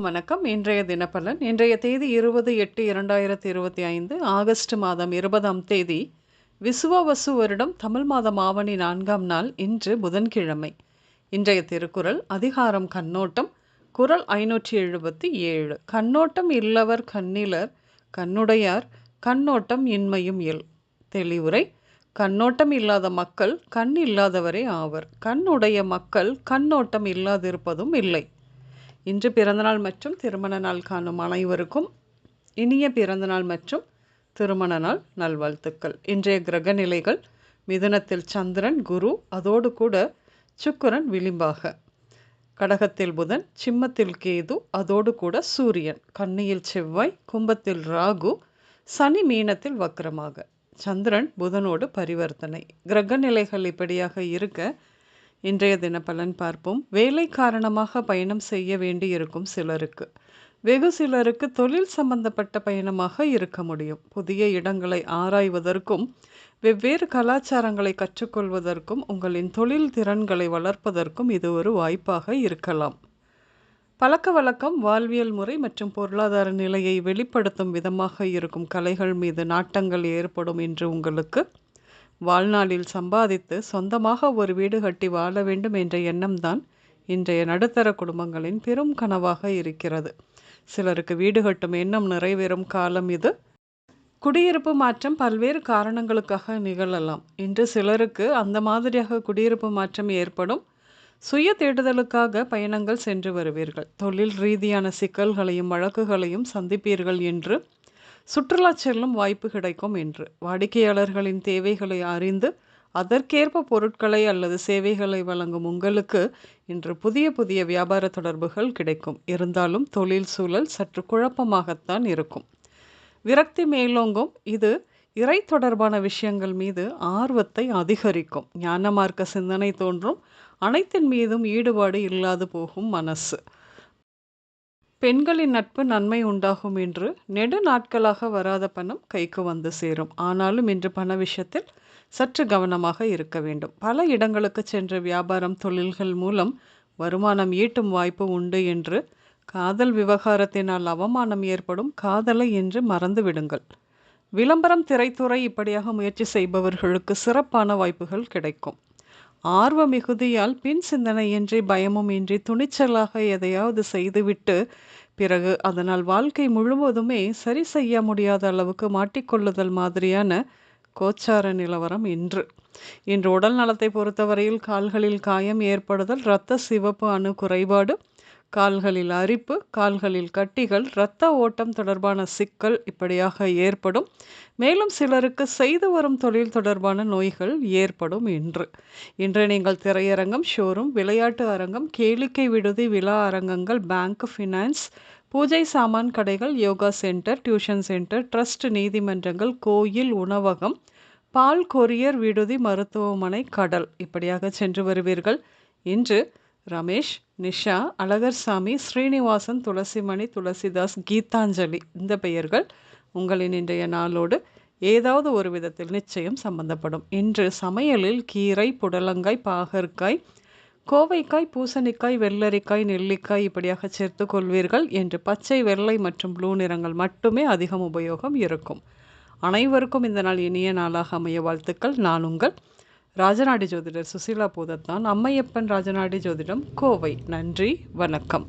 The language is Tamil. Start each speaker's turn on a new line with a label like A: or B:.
A: அனைவருக்கும் வணக்கம். இன்றைய தினப்பலன். இன்றைய தேதி 20/8/2025 ஆகஸ்ட் மாதம் 20ஆம் தேதி விசுவாவசு வருடம் தமிழ் மாதம் ஆவணி 4ஆம் நாள். இன்று புதன்கிழமை. இன்றைய திருக்குறள் அதிகாரம் கண்ணோட்டம். குறள் 577. கண்ணோட்டம் இல்லவர் கண்ணிலர் கண்ணுடையார் கண்ணோட்டம் இன்மையும் இல். தெளிவுரை. கண்ணோட்டம் இல்லாத மக்கள் கண் இல்லாதவரே ஆவர். கண்ணுடைய மக்கள் கண்ணோட்டம் இல்லாதிருப்பதும் இல்லை. இன்று பிறந்தநாள் மற்றும் திருமண நாள் காணும் அனைவருக்கும் இனிய பிறந்தநாள் மற்றும் திருமண நாள் நல்வாழ்த்துக்கள். இன்றைய கிரக நிலைகள்: மிதுனத்தில் சந்திரன் குரு, அதோடு கூட சுக்கிரன் விளிம்பாக. கடகத்தில் புதன், சிம்மத்தில் கேது, அதோடு கூட சூரியன், கன்னியில் செவ்வாய், கும்பத்தில் ராகு, சனி மீனத்தில் வக்ரமாக, சந்திரன் புதனோடு பரிவர்த்தனை. கிரக நிலைகள் இப்படியாக இருக்க இன்றைய தினப்பலன் பார்ப்போம். வேலை காரணமாக பயணம் செய்ய வேண்டி இருக்கும் சிலருக்கு, வெகு சிலருக்கு தொழில் சம்பந்தப்பட்ட பயணமாக இருக்க முடியும். புதிய இடங்களை ஆராய்வதற்கும் வெவ்வேறு கலாச்சாரங்களை கற்றுக்கொள்வதற்கும் உங்களின் தொழில் திறன்களை வளர்ப்பதற்கும் இது ஒரு வாய்ப்பாக இருக்கலாம். பழக்க வழக்கம், வாழ்வியல் முறை மற்றும் பொருளாதார நிலையை வெளிப்படுத்தும் விதமாக இருக்கும் கலைகள் மீது நாட்டங்கள் ஏற்படும். இன்று உங்களுக்கு வாழ்நாளில் சம்பாதித்து சொந்தமாக ஒரு வீடு கட்டி வாழ வேண்டும் என்ற எண்ணம்தான் இன்றைய நடுத்தர குடும்பங்களின் பெரும் கனவாக இருக்கிறது. சிலருக்கு வீடு கட்டும் எண்ணம் நிறைவேறும் காலம் இது. குடியிருப்பு மாற்றம் பல்வேறு காரணங்களுக்காக நிகழலாம். இன்று சிலருக்கு அந்த மாதிரியாக குடியிருப்பு மாற்றம் ஏற்படும். சுய தேடுதலுக்காக பயணங்கள் சென்று வருவீர்கள். தொழில் ரீதியான சிக்கல்களையும் வழக்குகளையும் சந்திப்பீர்கள். என்று சுற்றுலா செல்லும் வாய்ப்பு கிடைக்கும். என்று வாடிக்கையாளர்களின் தேவைகளை அறிந்து அதற்கேற்ப பொருட்களை அல்லது சேவைகளை வழங்கும் உங்களுக்கு இன்று புதிய புதிய வியாபார தொடர்புகள் கிடைக்கும். இருந்தாலும் தொழில் சூழல் சற்று குழப்பமாகத்தான் இருக்கும். விரக்தி மேலோங்கும். இது இறை தொடர்பான விஷயங்கள் மீது ஆர்வத்தை அதிகரிக்கும். ஞான மார்க்க சிந்தனை தோன்றும். அனைத்தின் மீதும் ஈடுபாடு இல்லாது போகும் மனசு. பெண்களின் நட்பு நன்மை உண்டாகும். என்று நெடு நாட்களாக வராத பணம் கைக்கு வந்து சேரும். ஆனாலும் இன்று பண விஷயத்தில் சற்று கவனமாக இருக்க வேண்டும். பல இடங்களுக்கு சென்ற வியாபாரம் தொழில்கள் மூலம் வருமானம் ஈட்டும் வாய்ப்பு உண்டு. என்று காதல் விவகாரத்தினால் அவமானம் ஏற்படும். காதலை என்று மறந்து விடுங்கள். விளம்பரம், திரைத்துறை இப்படியாக முயற்சி செய்பவர்களுக்கு சிறப்பான வாய்ப்புகள் கிடைக்கும். ஆர்வ மிகுதியால் பின் சிந்தனையின்றி பயமும் இன்றி துணிச்சலாக எதையாவது செய்துவிட்டு பிறகு அதனால் வாழ்க்கை முழுவதுமே சரி செய்ய முடியாத அளவுக்கு மாட்டிக்கொள்ளுதல் மாதிரியான கோச்சார நிலவரம் இன்று. உடல் நலத்தை பொறுத்தவரையில் கால்களில் காயம் ஏற்படுதல், இரத்த சிவப்பு அணு குறைபாடு, கால்களில் அரிப்பு, கால்களில் கட்டிகள், இரத்த ஓட்டம் தொடர்பான சிக்கல் இப்படியாக ஏற்படும். மேலும் சிலருக்கு செய்து வரும் தொழில் தொடர்பான நோய்கள் ஏற்படும். இன்று நீங்கள் திரையரங்கம், ஷோரூம், விளையாட்டு அரங்கம், கேளிக்கை விடுதி, விழா அரங்கங்கள், பேங்க், ஃபினான்ஸ், பூஜை சாமான் கடைகள், yoga centre, tuition centre, trust, நீதிமன்றங்கள், கோயில், உணவகம், பால் கொரியர் விடுதி, மருத்துவமனை, கடல் இப்படியாக சென்று வருவீர்கள். இன்று ரமேஷ், நிஷா, அழகர்சாமி, ஸ்ரீனிவாசன், துளசிமணி, துளசிதாஸ், கீதாஞ்சலி இந்த பெயர்கள் உங்களின் இன்றைய நாளோடு ஏதாவது ஒரு விதத்தில் நிச்சயம் சம்பந்தப்படும். இன்று சமையலில் கீரை, புடலங்காய், பாகற்காய், கோவைக்காய், பூசணிக்காய், வெள்ளரிக்காய், நெல்லிக்காய் இப்படியாக சேர்த்து கொள்வீர்கள். என்று பச்சை, வெள்ளை மற்றும் ப்ளூ நிறங்கள் மட்டுமே அதிகம் உபயோகம் இருக்கும். அனைவருக்கும் இந்த நாள் இனிய நாளாக அமைய வாழ்த்துக்கள். நான் உங்கள் ராஜநாடி ஜோதிடர் சுசீலா பூதத்தான், அம்மையப்பன் ராஜநாடி ஜோதிடம், கோவை. நன்றி, வணக்கம்.